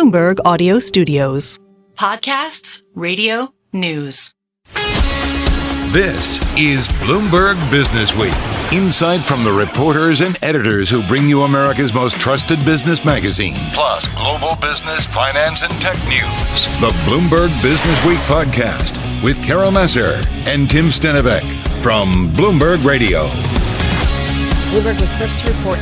Bloomberg Audio Studios. Podcasts, radio, news. This is Bloomberg Businessweek. Insight from the reporters and editors who bring you America's most trusted business magazine, plus global business, finance, and tech news. The Bloomberg Businessweek podcast with Carol Massar and Tim Stenovec from Bloomberg Radio. Bloomberg was first to report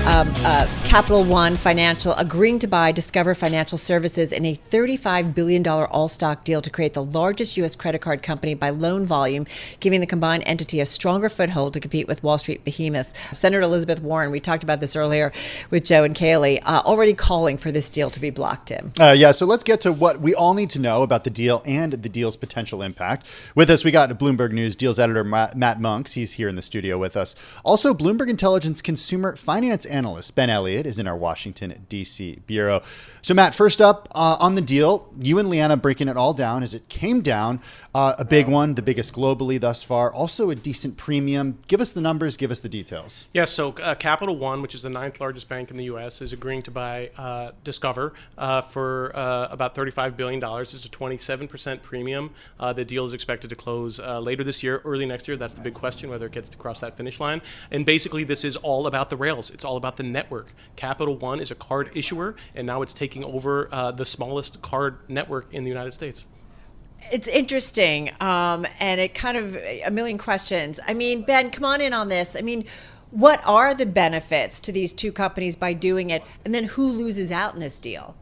Capital One Financial agreeing to buy Discover Financial Services in a $35 billion all-stock deal to create the largest U.S. credit card company by loan volume, giving the combined entity a stronger foothold to compete with Wall Street behemoths. Senator Elizabeth Warren, we talked about this earlier with Joe and Kaylee, already calling for this deal to be blocked, Tim. So let's get to what we all need to know about the deal and the deal's potential impact. With us, we got Bloomberg News deals editor Matt Monks. He's here in the studio with us. Also, Bloomberg Intelligence consumer finance analyst Ben Elliott is in our Washington, D.C. bureau. So, Matt, first up on the deal, you and Leanna breaking it all down as it came down. A big one, the biggest globally thus far. Also a decent premium. Give us the numbers. Give us the details. Yeah, so Capital One, which is the 9th largest bank in the U.S., is agreeing to buy Discover for about $35 billion. It's a 27% premium. The deal is expected to close later this year, early next year. That's the big question, whether it gets to cross that finish line. And basically, this is all about the rails. It's all about the network. Capital One is a card issuer, and now it's taking over the smallest card network in the United States. It's interesting, and it kind of a million questions. I mean, Ben, come on in on this. I mean, what are the benefits to these two companies by doing it, and then who loses out in this deal?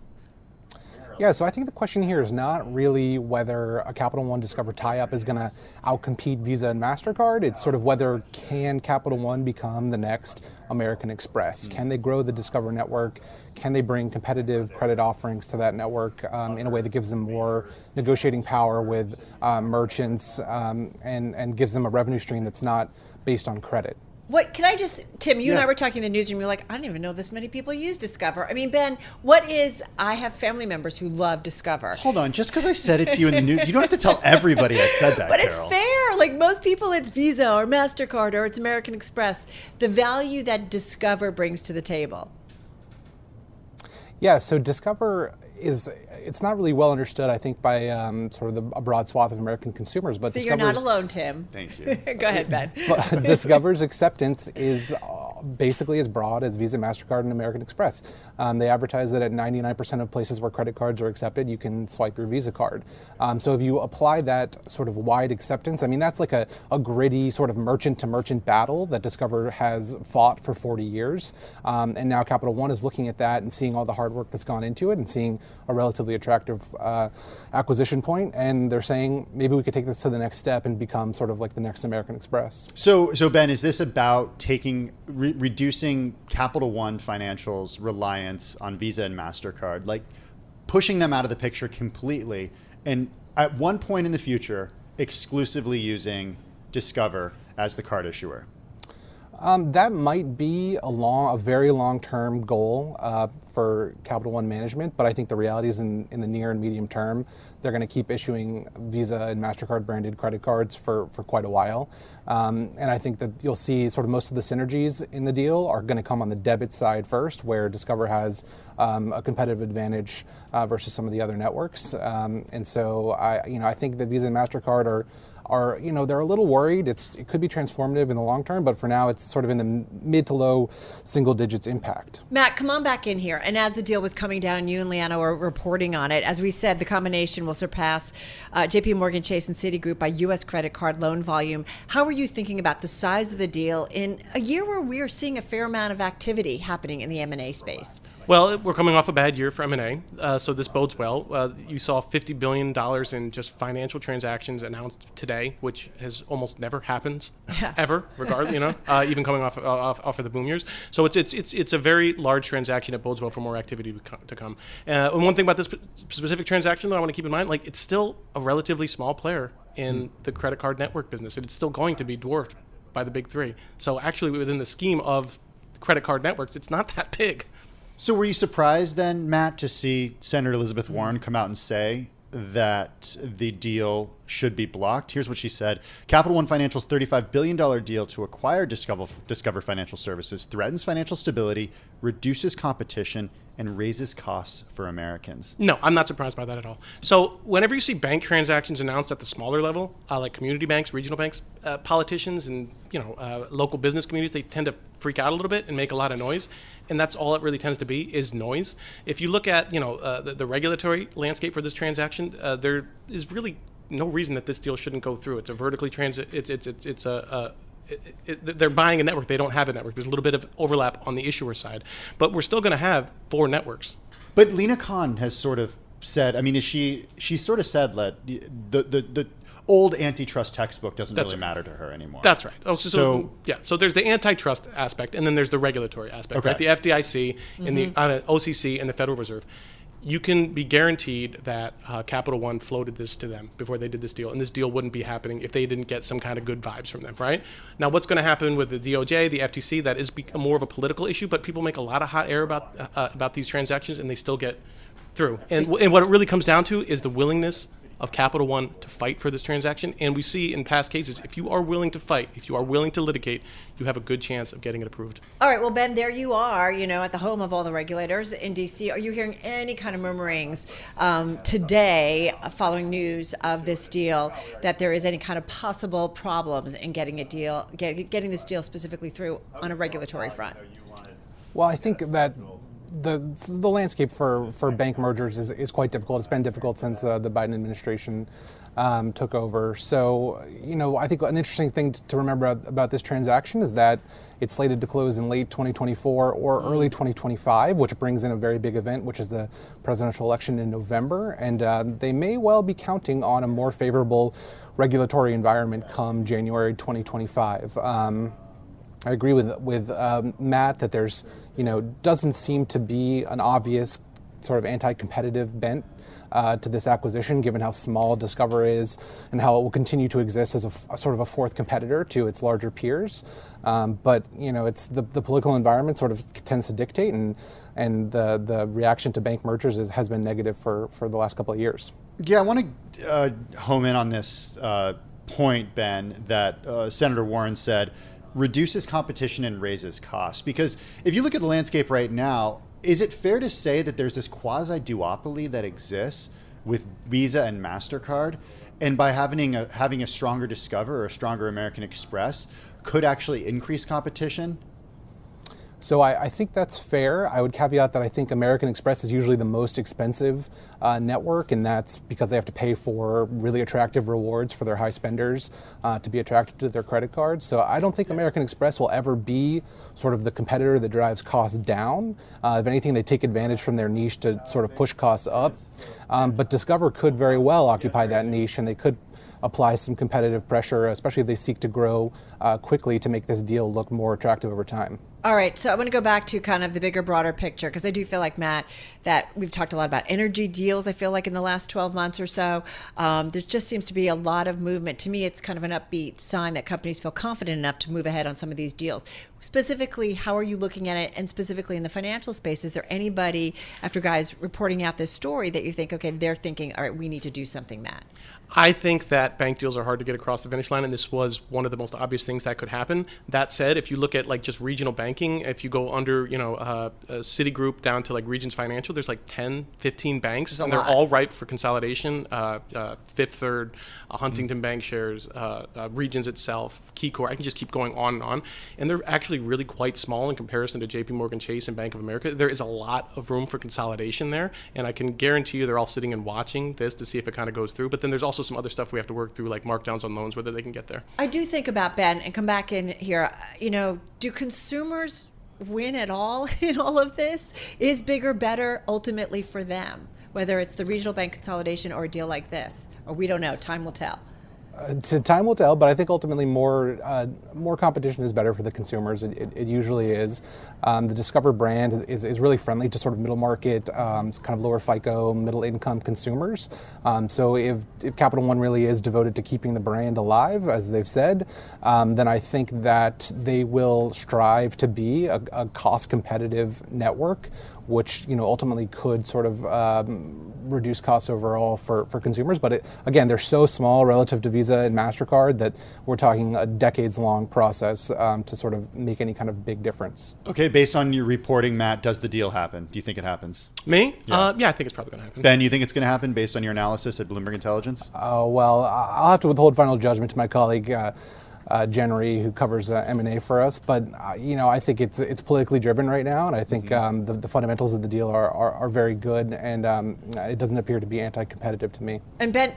Yeah, so I think the question here is not really whether a Capital One Discover tie-up is going to outcompete Visa and MasterCard. It's sort of whether can Capital One become the next American Express? Can they grow the Discover network? Can they bring competitive credit offerings to that network in a way that gives them more negotiating power with merchants and gives them a revenue stream that's not based on credit? What can I just, Tim, you and I were talking in the newsroom, you're like, I didn't even know this many people use Discover. I mean, Ben, I have family members who love Discover. Hold on, just because I said it to you in the news, you don't have to tell everybody I said that, But Carol. It's fair. Like most people, it's Visa or MasterCard or it's American Express. The value that Discover brings to the table. Yeah, so Discover it's not really well understood, I think, by sort of a broad swath of American consumers. But so you're not alone, Tim. Thank you. Go ahead, Ben. But Discover's acceptance is basically as broad as Visa, MasterCard, and American Express. They advertise that at 99% of places where credit cards are accepted, you can swipe your Visa card. So if you apply that sort of wide acceptance, I mean, that's like a gritty sort of merchant-to-merchant battle that Discover has fought for 40 years. And now Capital One is looking at that and seeing all the hard work that's gone into it and seeing a relatively attractive acquisition point, and they're saying maybe we could take this to the next step and become sort of like the next American Express. So Ben, is this about reducing Capital One Financial's reliance on Visa and MasterCard, like pushing them out of the picture completely, and at one point in the future, exclusively using Discover as the card issuer? That might be a very long-term goal for Capital One management, but I think the reality is in the near and medium term, they're going to keep issuing Visa and MasterCard branded credit cards for quite a while. And I think that you'll see sort of most of the synergies in the deal are going to come on the debit side first, where Discover has a competitive advantage versus some of the other networks. And so I think that Visa and MasterCard are they're a little worried. It could be transformative in the long term, but for now it's sort of in the mid to low single digits impact. Matt, come on back in here. And as the deal was coming down, you and Leanna were reporting on it. As we said, the combination will surpass JP Morgan Chase and Citigroup by U.S. credit card loan volume. How are you thinking about the size of the deal in a year where we are seeing a fair amount of activity happening in the M&A space? Well, we're coming off a bad year for M&A, so this bodes well. You saw $50 billion in just financial transactions announced today, which has almost never happened, ever, regardless, even coming off of the boom years. So it's a very large transaction. It bodes well for more activity to come. And one thing about this specific transaction that I want to keep in mind, like it's still a relatively small player in the credit card network business. It's still going to be dwarfed by the big three. So actually, within the scheme of credit card networks, it's not that big. So were you surprised then, Matt, to see Senator Elizabeth Warren come out and say that the deal should be blocked. Here's what she said. Capital One Financial's $35 billion deal to acquire Discover Financial Services threatens financial stability, reduces competition, and raises costs for Americans. No, I'm not surprised by that at all. So whenever you see bank transactions announced at the smaller level, like community banks, regional banks, politicians and local business communities, they tend to freak out a little bit and make a lot of noise. And that's all it really tends to be, is noise. If you look at the regulatory landscape for this transaction, there is really no reason that this deal shouldn't go through. It's a vertically they're buying a network. They don't have a network. There's a little bit of overlap on the issuer side, but we're still going to have 4 networks. But Lena Khan has sort of said, she sort of said that the old antitrust textbook doesn't really matter to her anymore. That's right. So there's the antitrust aspect, and then there's the regulatory aspect, right? The FDIC and the OCC and the Federal Reserve. You can be guaranteed that Capital One floated this to them before they did this deal, and this deal wouldn't be happening if they didn't get some kind of good vibes from them, right? Now, what's going to happen with the DOJ, the FTC, that is more of a political issue, but people make a lot of hot air about these transactions, and they still get through. And what it really comes down to is the willingness of Capital One to fight for this transaction. And we see in past cases, if you are willing to fight, if you are willing to litigate, you have a good chance of getting it approved. All right, well, Ben, there you are, at the home of all the regulators in D.C. Are you hearing any kind of murmurings today, following news of this deal, that there is any kind of possible problems in getting getting this deal specifically through on a regulatory front? Well, I think that the landscape for bank mergers is quite difficult. It's been difficult since the Biden administration took over. So, I think an interesting thing to remember about this transaction is that it's slated to close in late 2024 or early 2025, which brings in a very big event, which is the presidential election in November. And they may well be counting on a more favorable regulatory environment come January 2025. I agree with Matt that there's, doesn't seem to be an obvious sort of anti-competitive bent to this acquisition, given how small Discover is and how it will continue to exist as a sort of a fourth competitor to its larger peers. But it's the political environment sort of tends to dictate, and the reaction to bank mergers has been negative for the last couple of years. Yeah, I want to home in on this point, Ben, that Senator Warren said reduces competition and raises costs. Because if you look at the landscape right now, is it fair to say that there's this quasi-duopoly that exists with Visa and MasterCard, and by having a stronger Discover or a stronger American Express could actually increase competition? So I think that's fair. I would caveat that I think American Express is usually the most expensive network, and that's because they have to pay for really attractive rewards for their high spenders to be attracted to their credit cards. So I don't think American Express will ever be sort of the competitor that drives costs down. If anything, they take advantage from their niche to sort of push costs up. But Discover could very well occupy that niche, and they could apply some competitive pressure, especially if they seek to grow quickly to make this deal look more attractive over time. All right, so I want to go back to kind of the bigger, broader picture, because I do feel like, Matt, that we've talked a lot about energy deals, I feel like, in the last 12 months or so. There just seems to be a lot of movement. To me, it's kind of an upbeat sign that companies feel confident enough to move ahead on some of these deals. Specifically, how are you looking at it? And specifically in the financial space, is there anybody, after guys reporting out this story, that you think, okay, they're thinking, all right, we need to do something, Matt? I think that bank deals are hard to get across the finish line, and this was one of the most obvious things that could happen. That said, if you look at like just regional banking, if you go under, Citigroup down to like Regions Financial, there's like 10, 15 banks, and they're all ripe for consolidation. Fifth Third, Huntington Bank shares, Regions itself, KeyCorp. I can just keep going on, and they're actually really quite small in comparison to JP Morgan Chase and Bank of America. There is a lot of room for consolidation there, and I can guarantee you they're all sitting and watching this to see if it kind of goes through. But then there's also some other stuff we have to work through, like markdowns on loans, whether they can get there. I do think about, Ben, and come back in here, do consumers win at all in all of this? Is bigger better ultimately for them, whether it's the regional bank consolidation or a deal like this? Or we don't know, time will tell. Time will tell, but I think ultimately more competition is better for the consumers. It usually is. The Discover brand is really friendly to sort of middle market, kind of lower FICO, middle income consumers. So if Capital One really is devoted to keeping the brand alive, as they've said, then I think that they will strive to be a cost competitive network which ultimately could sort of reduce costs overall for consumers. But again, they're so small relative to Visa and MasterCard that we're talking a decades-long process to sort of make any kind of big difference. Okay, based on your reporting, Matt, does the deal happen? Do you think it happens? Me? Yeah. Yeah, I think it's probably going to happen. Ben, you think it's going to happen based on your analysis at Bloomberg Intelligence? Well, I'll have to withhold final judgment to my colleague, Jen Rhee, who covers M&A for us. But, I think it's politically driven right now, and I think the fundamentals of the deal are very good, and it doesn't appear to be anti-competitive to me. And Ben,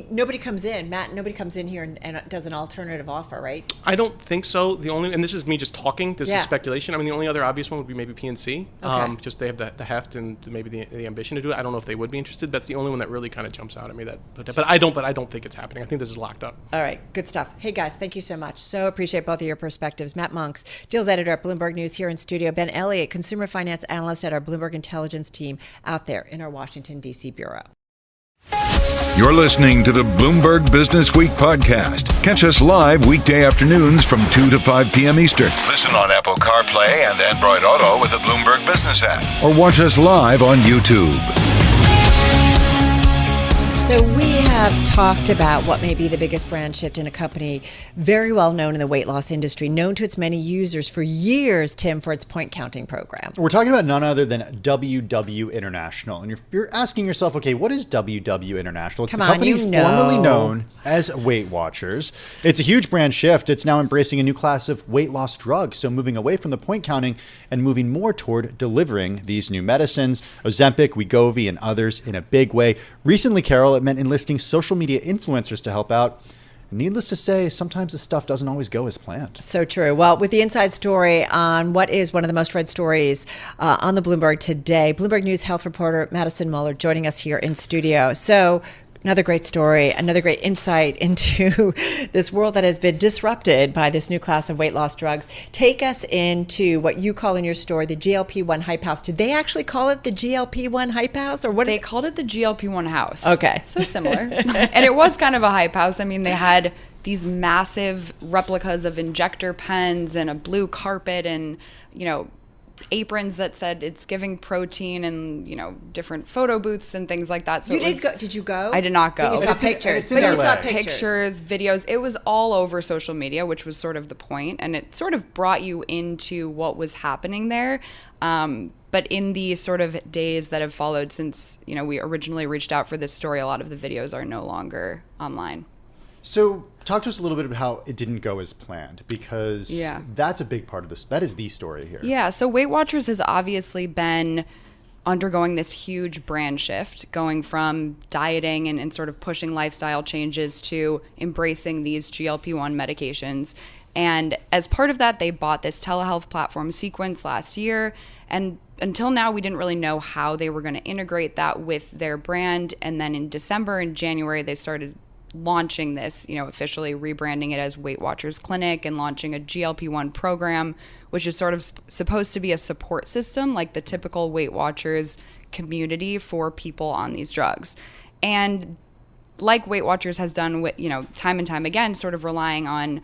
nobody comes in. Matt, nobody comes in here and does an alternative offer, right? I don't think so. And this is me just talking, this is speculation. The only other obvious one would be maybe PNC. Okay. Just they have the heft and maybe the ambition to do it. I don't know if they would be interested. That's the only one that really kind of jumps out at me. But I don't think it's happening. I think this is locked up. All right, good stuff. Hey guys, thank you so much. So appreciate both of your perspectives. Matt Monks, deals editor at Bloomberg News here in studio. Ben Elliott, consumer finance analyst at our Bloomberg Intelligence team out there in our Washington, D.C. bureau. You're listening to the Bloomberg Businessweek podcast. Catch us live weekday afternoons from 2 to 5 p.m. Eastern. Listen on Apple CarPlay and Android Auto with the Bloomberg Business app. Or watch us live on YouTube. So we have talked about what may be the biggest brand shift in a company very well known in the weight loss industry, known to its many users for years, Tim, for its point counting program. We're talking about none other than WW International. And you're asking yourself, okay, what is WW International? It's a company formerly known as Weight Watchers. It's a huge brand shift. It's now embracing a new class of weight loss drugs. So moving away from the point counting and moving more toward delivering these new medicines, Ozempic, Wegovy, and others in a big way. Recently, Carol, it meant enlisting social media influencers to help out. Needless to say, sometimes this stuff doesn't always go as planned. So true. Well, with the inside story on what is one of the most read stories on the Bloomberg today, Bloomberg News health reporter Madison Muller joining us here in studio. So another great story, another great insight into this world that has been disrupted by this new class of weight loss drugs. Take us into what you call in your story the GLP-1 hype house. Did they actually call it the GLP-1 hype house, or what? They called it the GLP-1 house. Okay. So similar. And it was kind of a hype house. They had these massive replicas of injector pens and a blue carpet and, aprons that said it's giving protein and, different photo booths and things like that. So Did you go? I did not go. But you saw pictures. But you saw pictures, videos. It was all over social media, which was sort of the point. And it sort of brought you into what was happening there. But in the sort of days that have followed since, we originally reached out for this story, a lot of the videos are no longer online. So talk to us a little bit about how it didn't go as planned, because that's a big part of this. That is the story here. Yeah, so Weight Watchers has obviously been undergoing this huge brand shift, going from dieting and sort of pushing lifestyle changes to embracing these GLP-1 medications. And as part of that, they bought this telehealth platform Sequence last year. And until now, we didn't really know how they were going to integrate that with their brand. And then in December and January, they started launching this, officially rebranding it as Weight Watchers Clinic and launching a GLP-1 program, which is sort of supposed to be a support system like the typical Weight Watchers community for people on these drugs. And like Weight Watchers has done with, time and time again, sort of relying on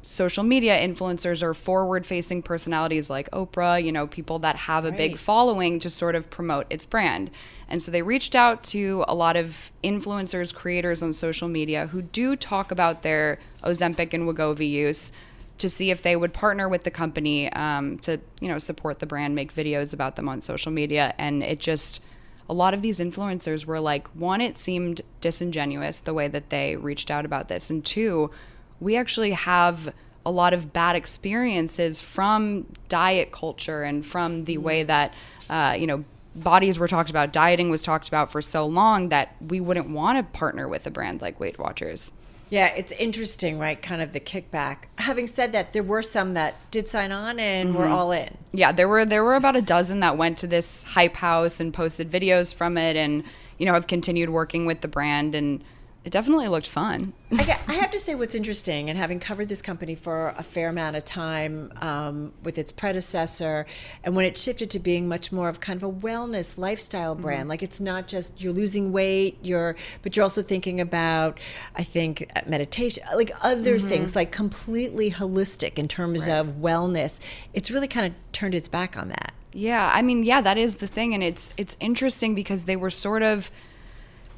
social media influencers or forward-facing personalities like Oprah, people that have a big following to sort of promote its brand. And so they reached out to a lot of influencers, creators on social media who do talk about their Ozempic and Wegovy use to see if they would partner with the company to, support the brand, make videos about them on social media. And a lot of these influencers were like, one, it seemed disingenuous the way that they reached out about this. And two, we actually have a lot of bad experiences from diet culture and from the way that, bodies were talked about, dieting was talked about for so long that we wouldn't want to partner with a brand like Weight Watchers. Yeah, it's interesting, right? Kind of the kickback. Having said that, there were some that did sign on and were all in. Yeah, there were about a dozen that went to this hype house and posted videos from it and, have continued working with the brand, and it definitely looked fun. I have to say what's interesting, and having covered this company for a fair amount of time with its predecessor, and when it shifted to being much more of kind of a wellness lifestyle brand, like it's not just you're losing weight, but you're also thinking about, I think, meditation, like other things, like completely holistic in terms of wellness. It's really kind of turned its back on that. Yeah, I mean, yeah, that is the thing. And it's interesting because they were sort of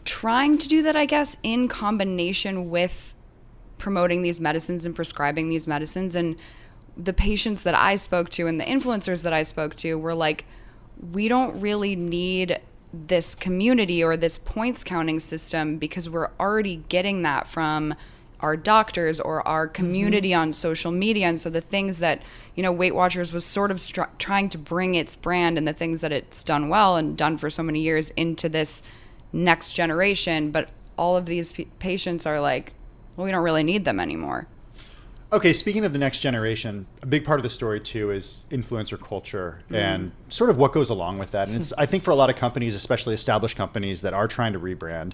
trying to do that, I guess, in combination with promoting these medicines and prescribing these medicines. And the patients that I spoke to and the influencers that I spoke to were like, we don't really need this community or this points counting system because we're already getting that from our doctors or our community on social media. And so the things that, Weight Watchers was sort of trying to bring its brand and the things that it's done well and done for so many years into this next generation. But all of these patients are like, well, we don't really need them anymore. Okay, speaking of the next generation, a big part of the story too is influencer culture and sort of what goes along with that. And it's, I think for a lot of companies, especially established companies that are trying to rebrand,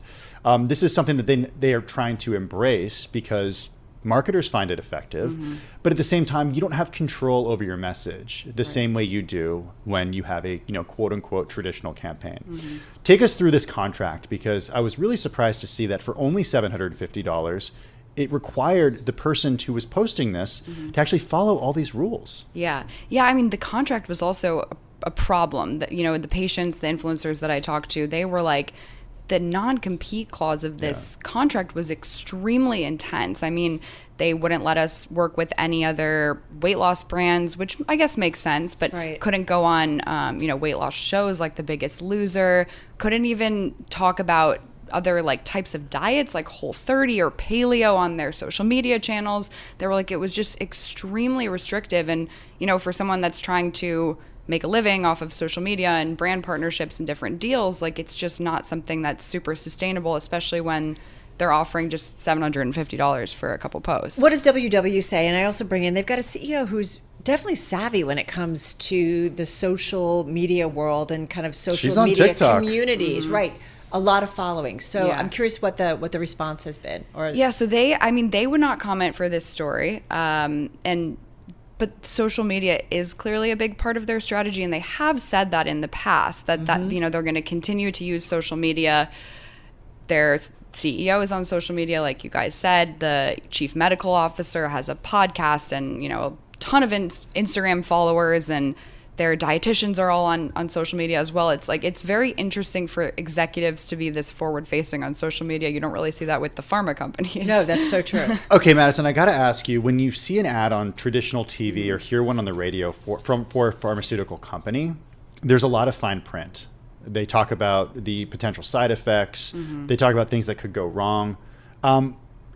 this is something that they are trying to embrace because marketers find it effective. But at the same time, you don't have control over your message the same way you do when you have a quote unquote traditional campaign. Take us through this contract, because I was really surprised to see that for only $750, it required the person who was posting this to actually follow all these rules. Yeah. I mean, the contract was also a problem. That the patients, the influencers that I talked to, they were like, the non-compete clause of this contract was extremely intense. I mean, they wouldn't let us work with any other weight loss brands, which I guess makes sense, but couldn't go on, weight loss shows like The Biggest Loser. Couldn't even talk about other like types of diets like Whole30 or paleo on their social media channels. They were like, it was just extremely restrictive. And, for someone that's trying to make a living off of social media and brand partnerships and different deals, like it's just not something that's super sustainable, especially when they're offering just $750 for a couple posts. What does WW say? And I also bring in, they've got a CEO who's definitely savvy when it comes to the social media world and kind of social media TikTok. Communities, right? A lot of following. So I'm curious what the response has been. So they would not comment for this story. But social media is clearly a big part of their strategy, and they have said that in the past that they're going to continue to use social media. Their CEO is on social media, like you guys said. The chief medical officer has a podcast and a ton of Instagram followers, and their dietitians are all on social media as well. It's like, it's very interesting for executives to be this forward facing on social media. You don't really see that with the pharma companies. No, that's so true. Okay, Madison, I got to ask you, when you see an ad on traditional TV or hear one on the radio for a pharmaceutical company, there's a lot of fine print. They talk about the potential side effects. They talk about things that could go wrong.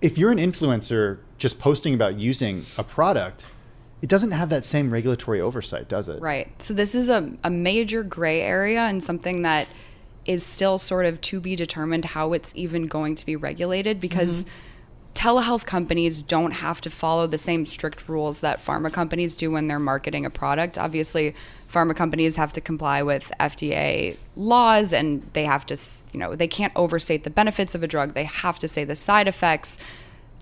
If you're an influencer just posting about using a product, it doesn't have that same regulatory oversight, does it? Right. So this is a major gray area and something that is still sort of to be determined how it's even going to be regulated, because telehealth companies don't have to follow the same strict rules that pharma companies do when they're marketing a product. Obviously, pharma companies have to comply with FDA laws, and they have to, they can't overstate the benefits of a drug. They have to say the side effects.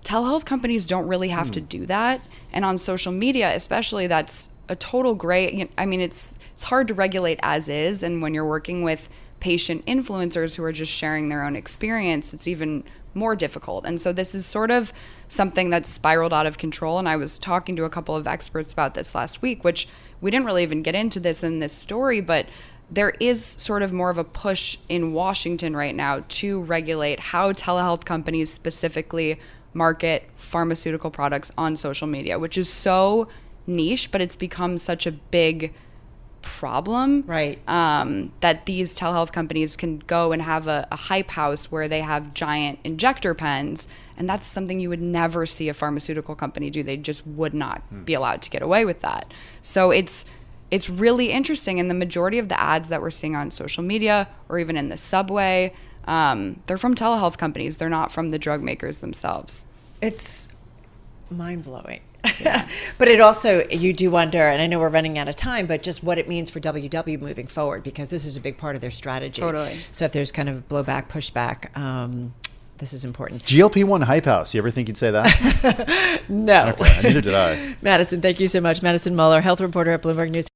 Telehealth companies don't really have to do that. And on social media, especially, that's a total gray. I mean, it's hard to regulate as is. And when you're working with patient influencers who are just sharing their own experience, it's even more difficult. And so this is sort of something that's spiraled out of control. And I was talking to a couple of experts about this last week, which we didn't really even get into this in this story, but there is sort of more of a push in Washington right now to regulate how telehealth companies specifically market pharmaceutical products on social media, which is so niche, but it's become such a big problem, right? That these telehealth companies can go and have a hype house where they have giant injector pens, and that's something you would never see a pharmaceutical company do. They just would not be allowed to get away with that. So it's really interesting, and the majority of the ads that we're seeing on social media or even in the subway, they're from telehealth companies. They're not from the drug makers themselves. It's mind-blowing. Yeah. But it also, you do wonder, and I know we're running out of time, but just what it means for WW moving forward, because this is a big part of their strategy. Totally. So if there's kind of blowback, pushback, this is important. GLP-1 hype house. You ever think you'd say that? No. Okay, neither did I. Madison, thank you so much. Madison Muller, health reporter at Bloomberg News.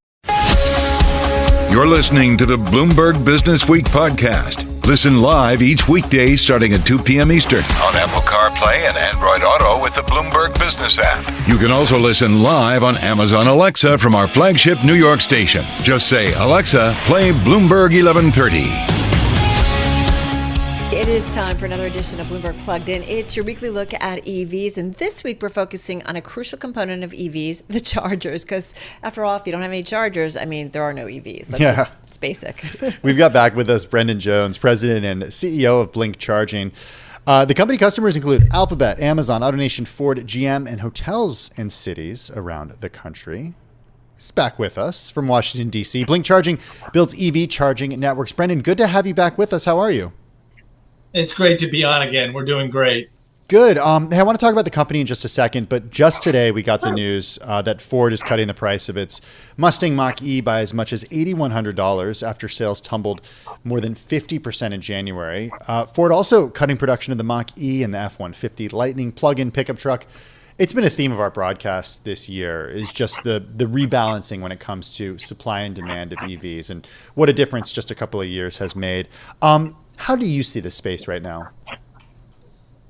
You're listening to the Bloomberg Businessweek podcast. Listen live each weekday starting at 2 p.m. Eastern on Apple CarPlay and Android Auto with the Bloomberg Business app. You can also listen live on Amazon Alexa from our flagship New York station. Just say, Alexa, play Bloomberg 1130. It is time for another edition of Bloomberg Plugged In. It's your weekly look at EVs, and this week we're focusing on a crucial component of EVs, the chargers, because after all, if you don't have any chargers, I mean, there are no EVs. It's basic. We've got back with us Brennan Jones, President and CEO of Blink Charging. The company customers include Alphabet, Amazon, AutoNation, Ford, GM, and hotels and cities around the country. He's back with us from Washington, D.C. Blink Charging builds EV charging networks. Brennan, good to have you back with us. How are you? It's great to be on again. We're doing great. Good. Hey, I want to talk about the company in just a second, but just today we got the news that Ford is cutting the price of its Mustang Mach-E by as much as $8,100 after sales tumbled more than 50% in January. Ford also cutting production of the Mach-E and the F-150 Lightning plug-in pickup truck. It's been a theme of our broadcast this year, is just the rebalancing when it comes to supply and demand of EVs, and what a difference just a couple of years has made. How do you see the space right now?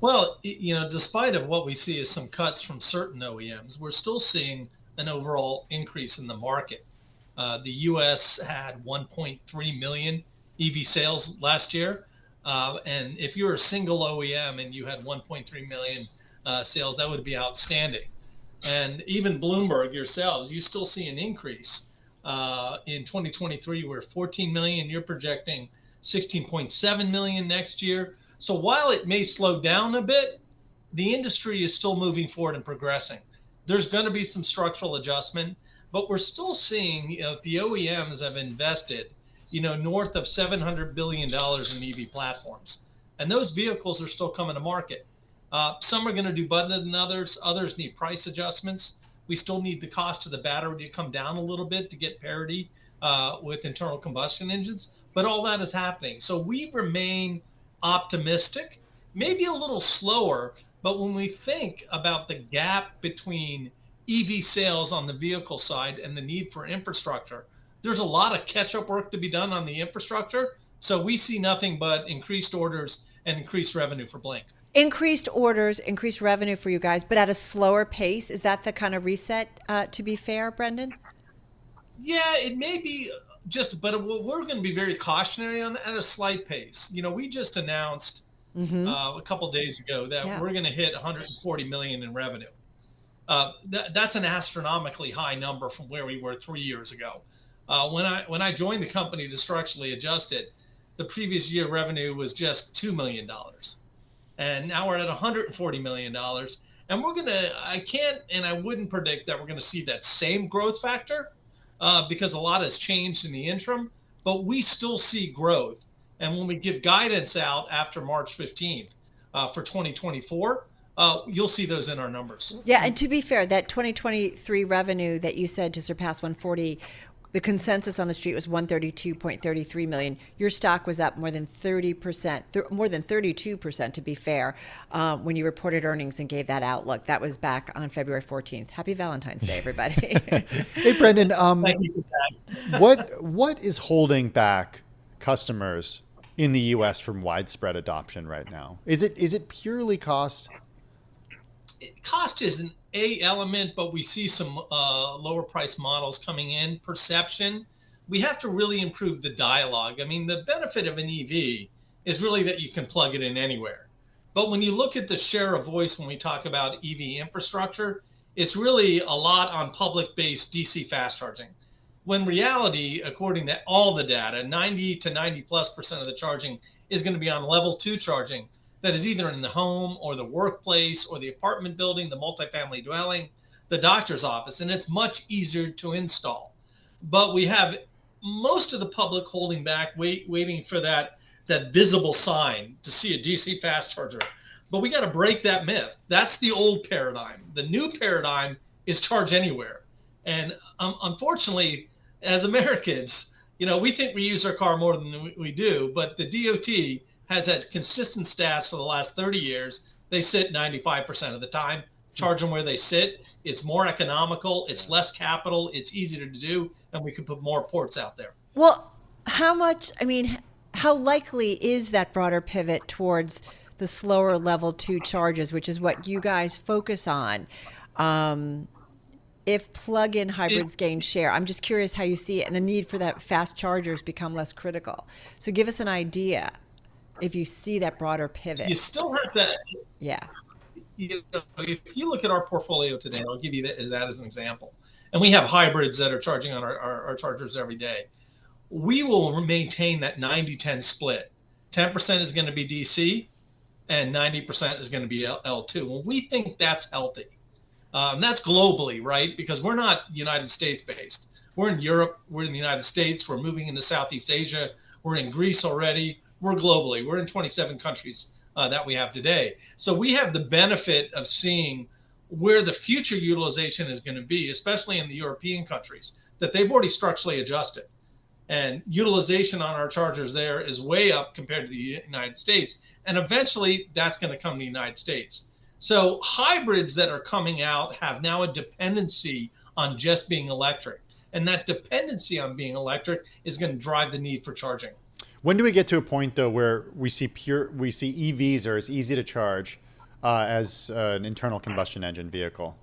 Well, despite of what we see as some cuts from certain OEMs, we're still seeing an overall increase in the market. The U.S. had 1.3 million EV sales last year. And if you're a single OEM and you had 1.3 million sales, that would be outstanding. And even Bloomberg yourselves, you still see an increase. In 2023, we're 14 million. You're projecting 16.7 million next year. So while it may slow down a bit, the industry is still moving forward and progressing. There's going to be some structural adjustment, but we're still seeing the OEMs have invested north of $700 billion in EV platforms. And those vehicles are still coming to market. Some are going to do better than others. Others need price adjustments. We still need the cost of the battery to come down a little bit to get parity with internal combustion engines. But all that is happening. So we remain optimistic, maybe a little slower, but when we think about the gap between EV sales on the vehicle side and the need for infrastructure, there's a lot of catch-up work to be done on the infrastructure. So we see nothing but increased orders and increased revenue for Blink. Increased orders, increased revenue for you guys, but at a slower pace. Is that the kind of reset, to be fair, Brendan? Yeah, it may be. But we're going to be very cautionary on at a slight pace. We just announced a couple days ago that we're going to hit 140 million in revenue. That's an astronomically high number from where we were 3 years ago. When I joined the company to structurally adjust it, the previous year revenue was just $2 million, and now we're at 140 million dollars. And I wouldn't predict that we're going to see that same growth factor. Because a lot has changed in the interim, but we still see growth. And when we give guidance out after March 15th for 2024, you'll see those in our numbers. Yeah, and to be fair, that 2023 revenue that you said to surpass 140, the consensus on the street was 132.33 million. Your stock was up more than 30%, more than 32% to be fair, when you reported earnings and gave that outlook. That was back on February 14th. Happy Valentine's Day, everybody. Hey, Brendan, Thank you for that. what is holding back customers in the U.S. from widespread adoption right now? Is it purely cost? Cost isn't a element, but we see some lower price models coming in. Perception, we have to really improve the dialogue. I mean, the benefit of an EV is really that you can plug it in anywhere. But when you look at the share of voice when we talk about EV infrastructure, it's really a lot on public-based DC fast charging. When reality, according to all the data, 90 to 90+% of the charging is going to be on level 2 charging. That is either in the home or the workplace or the apartment building, the multifamily dwelling, the doctor's office, and it's much easier to install. But we have most of the public holding back, waiting for that visible sign to see a DC fast charger. But we got to break that myth. That's the old paradigm. The new paradigm is charge anywhere. And unfortunately, as Americans, we think we use our car more than we do, but the DOT has had consistent stats for the last 30 years. They sit 95% of the time. Charge them where they sit. It's more economical. It's less capital. It's easier to do. And we can put more ports out there. Well, how how likely is that broader pivot towards the slower level 2 charges, which is what you guys focus on? If plug-in hybrids gain share, I'm just curious how you see it, and the need for that fast chargers become less critical. So give us an idea if you see that broader pivot. You still have that. Yeah. If you look at our portfolio today, I'll give you that as an example. And we have hybrids that are charging on our chargers every day. We will maintain that 90-10 split. 10% is going to be DC and 90% is going to be L2. Well, we think that's healthy. And that's globally, right? Because we're not United States based. We're in Europe. We're in the United States. We're moving into Southeast Asia. We're in Greece already. We're globally. We're in 27 countries that we have today. So we have the benefit of seeing where the future utilization is going to be, especially in the European countries, that they've already structurally adjusted. And utilization on our chargers there is way up compared to the United States. And eventually that's going to come to the United States. So hybrids that are coming out have now a dependency on just being electric. And that dependency on being electric is going to drive the need for charging. When do we get to a point, though, where we see EVs are as easy to charge as an internal combustion engine vehicle?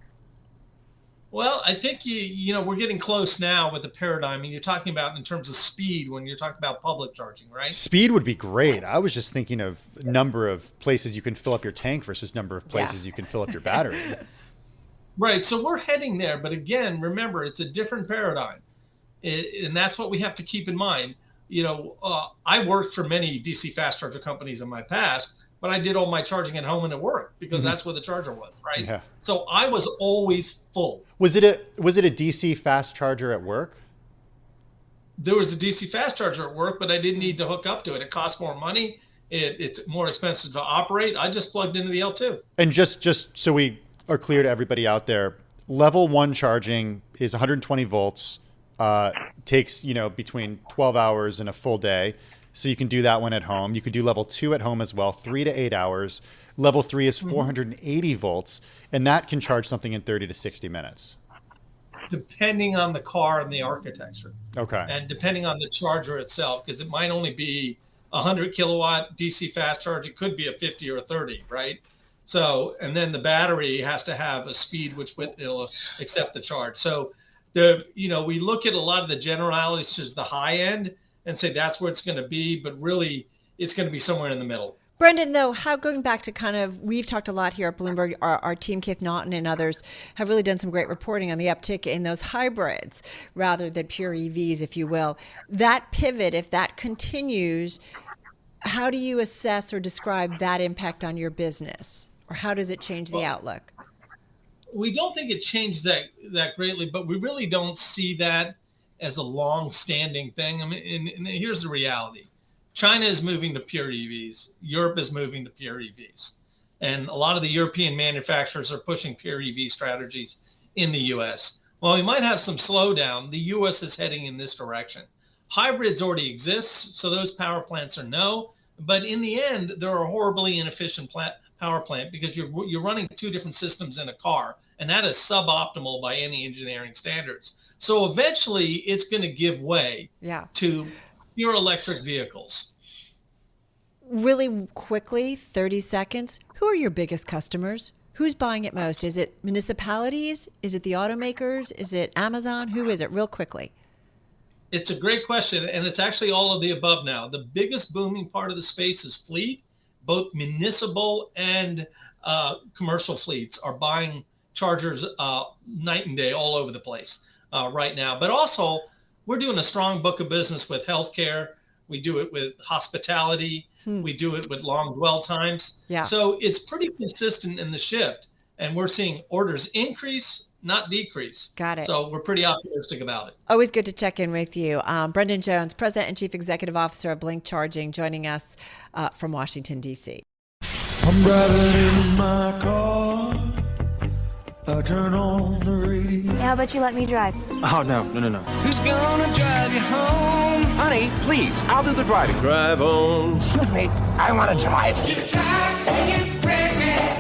Well, I think we're getting close now with the paradigm, and you're talking about in terms of speed when you're talking about public charging, right? Speed would be great. I was just thinking of number of places you can fill up your tank versus number of places you can fill up your battery. Right. So we're heading there. But again, remember, it's a different paradigm. And that's what we have to keep in mind. I worked for many DC fast charger companies in my past, but I did all my charging at home and at work because that's where the charger was, right? Yeah. So I was always full. Was it a DC fast charger at work? There was a DC fast charger at work, but I didn't need to hook up to it. It costs more money. It's more expensive to operate. I just plugged into the L2. And just so we are clear to everybody out there, level 1 charging is 120 volts. Takes between 12 hours and a full day. So you can do that one at home. You could do level 2 at home as well, 3 to 8 hours. Level 3 is 480 volts, and that can charge something in 30 to 60 minutes. Depending on the car and the architecture. Okay. And depending on the charger itself, because it might only be 100 kilowatt DC fast charge. It could be a 50 or a 30, right? So, and then the battery has to have a speed which it'll accept the charge. So we look at a lot of the generalities, such as the high end, and say that's where it's going to be, but really it's going to be somewhere in the middle. Brendan, though, going back to we've talked a lot here at Bloomberg, our team, Keith Naughton and others, have really done some great reporting on the uptick in those hybrids rather than pure EVs, if you will. That pivot, if that continues, how do you assess or describe that impact on your business? Or how does it change the outlook? We don't think it changed that greatly, but we really don't see that as a long-standing thing. I mean, and here's the reality. China is moving to pure EVs. Europe is moving to pure EVs. And a lot of the European manufacturers are pushing pure EV strategies in the US. While we might have some slowdown, the US is heading in this direction. Hybrids already exist, so those power plants are no. But in the end, they're a horribly inefficient power plant because you're running 2 different systems in a car, and that is suboptimal by any engineering standards. So eventually, it's going to give way to pure electric vehicles. Really quickly, 30 seconds, who are your biggest customers? Who's buying it most? Is it municipalities? Is it the automakers? Is it Amazon? Who is it? Real quickly. It's a great question, and it's actually all of the above now. The biggest booming part of the space is fleet. Both municipal and commercial fleets are buying chargers night and day all over the place right now. But also, we're doing a strong book of business with healthcare. We do it with hospitality. We do it with long dwell times. Yeah. So it's pretty consistent in the shift. And we're seeing orders increase, not decrease. Got it. So we're pretty optimistic about it. Always good to check in with you. Brendan Jones, President and Chief Executive Officer of Blink Charging, joining us from Washington, D.C. I'm driving in my car. I turn on the radio. How about you let me drive? Oh, no. Who's gonna drive you home? Honey, please, I'll do the driving. Drive on. Excuse me, I want to drive.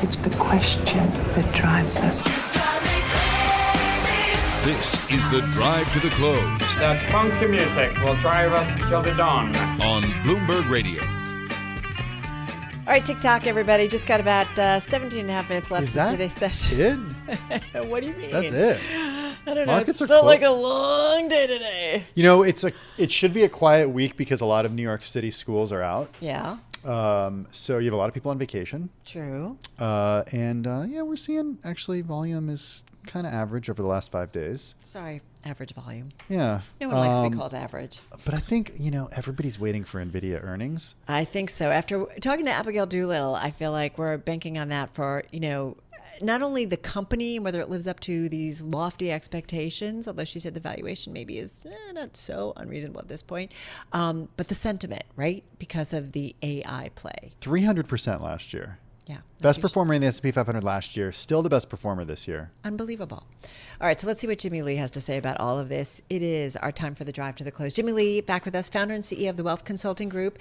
It's the question that drives us. This is the Drive to the Close That funky music will drive us till the dawn. on Bloomberg Radio. All right, TikTok, everybody. Just got about 17 and a half minutes left Is in that today's session. it? What do you mean? That's it. I don't know. Markets It are felt clo- like a long day today. You know, it should be a quiet week because a lot of New York City schools are out. Yeah, So you have a lot of people on vacation. true. Yeah, we're seeing actually volume is kind of average over the last 5 days. Sorry, average volume. Yeah. No one likes to be called average. But I think, everybody's waiting for NVIDIA earnings. I think so. After talking to Abigail Doolittle, I feel like we're banking on that for, not only the company and whether it lives up to these lofty expectations, although she said the valuation maybe is not so unreasonable at this point, but the sentiment, right? Because of the AI play. 300% last year. Yeah. Best performer in the S&P 500 last year. Still the best performer this year. Unbelievable. All right, so let's see what Jimmy Lee has to say about all of this. It is our time for the drive to the close. Jimmy Lee, back with us, founder and CEO of the Wealth Consulting Group,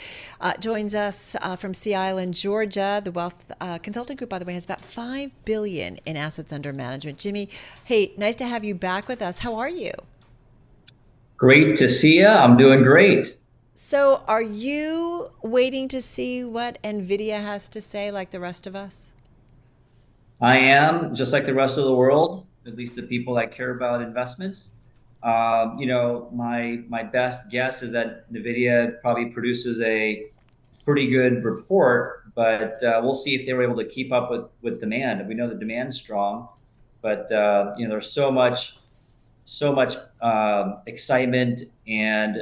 joins us from Sea Island, Georgia. The Wealth Consulting Group, by the way, has about $5 billion in assets under management. Jimmy, hey, nice to have you back with us. How are you? Great to see you. I'm doing great. So are you waiting to see what NVIDIA has to say like the rest of us? I am, just like the rest of the world, at least the people that care about investments. My best guess is that NVIDIA probably produces a pretty good report, but we'll see if they were able to keep up with demand. We know the demand's strong, but there's so much excitement and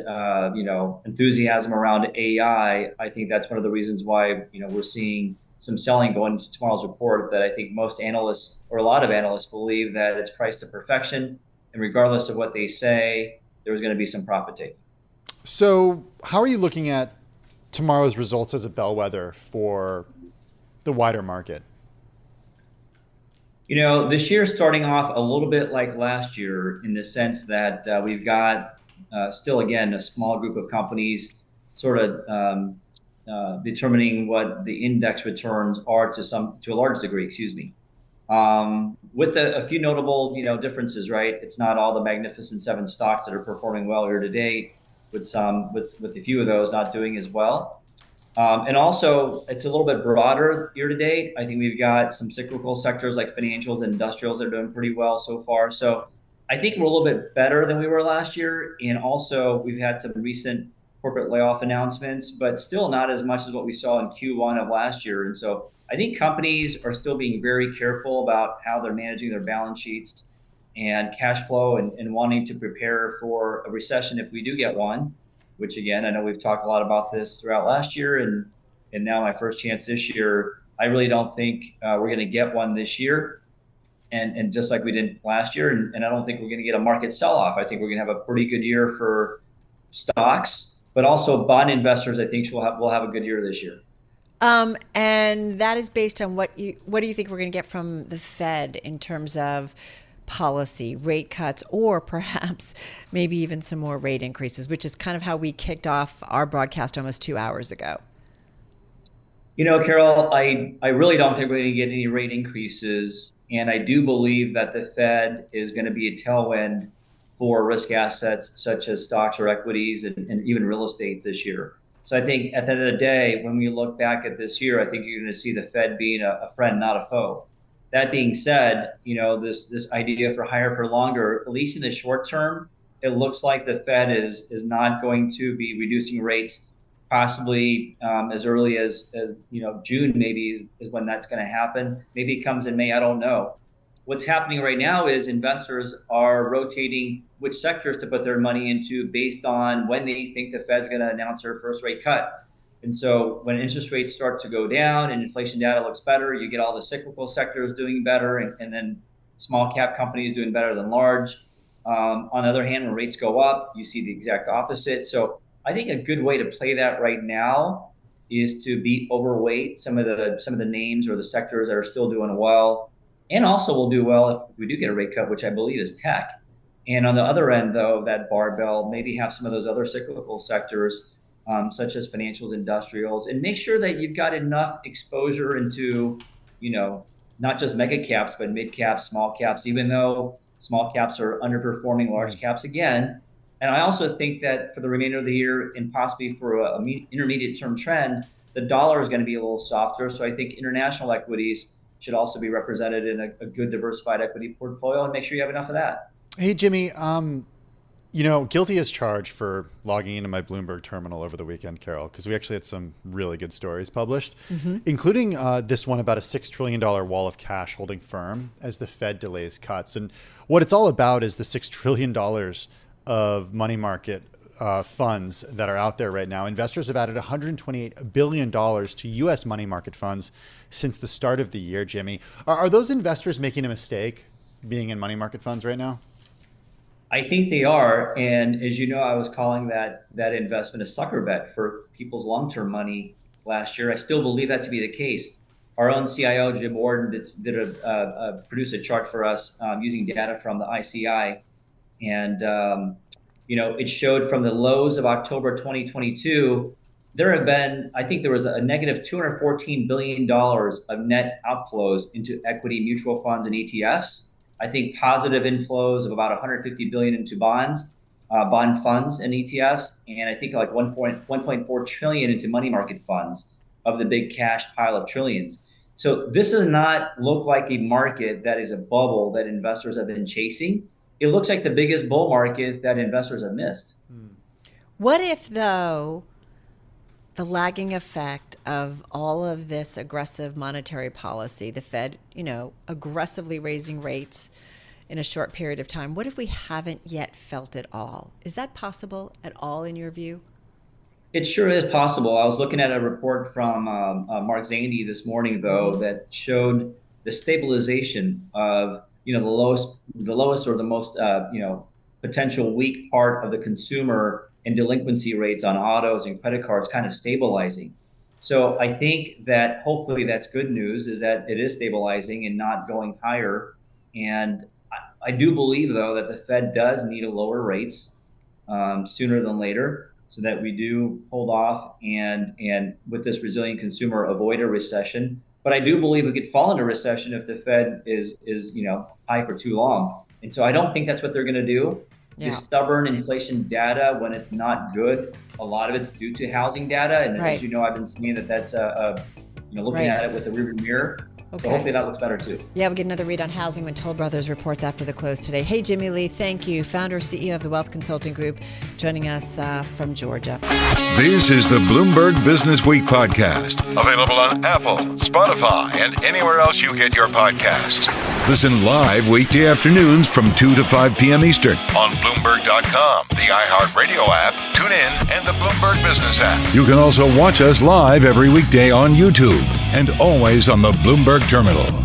enthusiasm around AI. I think that's one of the reasons why we're seeing some selling going into tomorrow's report. That I think most analysts, or a lot of analysts, believe that it's priced to perfection, and regardless of what they say, there's going to be some profit taking. So how are you looking at tomorrow's results as a bellwether for the wider market? This year starting off a little bit like last year in the sense that we've got still, again, a small group of companies sort of determining what the index returns are to a large degree, with a few notable, differences, right? It's not all the Magnificent Seven stocks that are performing well year to date, with a few of those not doing as well. And also, it's a little bit broader year to date. I think we've got some cyclical sectors like financials and industrials that are doing pretty well so far. So I think we're a little bit better than we were last year. And also, we've had some recent corporate layoff announcements, but still not as much as what we saw in Q1 of last year. And so I think companies are still being very careful about how they're managing their balance sheets and cash flow and wanting to prepare for a recession if we do get one. Which, again, I know we've talked a lot about this throughout last year and now my first chance this year. I really don't think we're going to get one this year, and just like we did last year, and I don't think we're going to get a market sell-off. I think we're going to have a pretty good year for stocks, but also bond investors, I think will have a good year this year. And that is based on what do you think we're going to get from the Fed in terms of policy, rate cuts, or perhaps maybe even some more rate increases, which is kind of how we kicked off our broadcast almost 2 hours ago? Carol, I really don't think we're going to get any rate increases. And I do believe that the Fed is going to be a tailwind for risk assets such as stocks or equities and even real estate this year. So I think at the end of the day, when we look back at this year, I think you're going to see the Fed being a friend, not a foe. That being said, this idea for higher for longer, at least in the short term, it looks like the Fed is not going to be reducing rates possibly as early as June maybe is when that's going to happen. Maybe it comes in May, I don't know. What's happening right now is investors are rotating which sectors to put their money into based on when they think the Fed's going to announce their first rate cut. And so when interest rates start to go down and inflation data looks better, you get all the cyclical sectors doing better and then small cap companies doing better than large. On the other hand, when rates go up, you see the exact opposite. So I think a good way to play that right now is to be overweight some of the names or the sectors that are still doing well, and also will do well if we do get a rate cut, which I believe is tech. And on the other end, though, that barbell, maybe have some of those other cyclical sectors, such as financials, industrials, and make sure that you've got enough exposure into, not just mega caps, but mid caps, small caps, even though Small caps are underperforming large caps again. And I also think that for the remainder of the year and possibly for an intermediate term trend, the dollar is going to be a little softer. So I think international equities should also be represented in a good diversified equity portfolio, and make sure you have enough of that. Hey, Jimmy, guilty as charged for logging into my Bloomberg terminal over the weekend, Carol, because we actually had some really good stories published, including this one about a $6 trillion wall of cash holding firm as the Fed delays cuts. And what it's all about is the $6 trillion of money market funds that are out there right now. Investors have added $128 billion to U.S. money market funds since the start of the year, Jimmy. Are those investors making a mistake being in money market funds right now? I think they are. And as you know, I was calling that investment a sucker bet for people's long-term money last year. I still believe that to be the case. Our own CIO, Jim Warden, produced a chart for us using data from the ICI. And, it showed from the lows of October 2022, there have been, I think there was a negative $214 billion of net outflows into equity mutual funds and ETFs. I think positive inflows of about 150 billion into bonds, bond funds and ETFs, and I think like 1.4 trillion into money market funds of the big cash pile of trillions. So this does not look like a market that is a bubble that investors have been chasing. It looks like the biggest bull market that investors have missed. What if, though, the lagging effect of all of this aggressive monetary policy, the Fed, aggressively raising rates in a short period of time, what if we haven't yet felt it all? Is that possible at all in your view? It sure is possible. I was looking at a report from Mark Zandi this morning, though, that showed the stabilization of the lowest or the most potential weak part of the consumer and delinquency rates on autos and credit cards kind of stabilizing. So I think that hopefully that's good news, is that it is stabilizing and not going higher. And I do believe, though, that the Fed does need to lower rates sooner than later, so that we do hold off and with this resilient consumer avoid a recession. But I do believe we could fall into recession if the Fed is high for too long. And so I don't think that's what they're going to do. Yeah. The stubborn inflation data, when it's not good, a lot of it's due to housing data. And as you know, I've been saying that's looking at it with the rearview mirror. Okay. So hopefully that looks better too. Yeah, we'll get another read on housing when Toll Brothers reports after the close today. Hey, Jimmy Lee, thank you. Founder, CEO of the Wealth Consulting Group, joining us from Georgia. This is the Bloomberg Businessweek podcast, available on Apple, Spotify, and anywhere else you get your podcasts. Listen live weekday afternoons from 2 to 5 p.m. Eastern on Bloomberg.com, the iHeartRadio app, TuneIn, and the Bloomberg Business app. You can also watch us live every weekday on YouTube and always on the Bloomberg Terminal.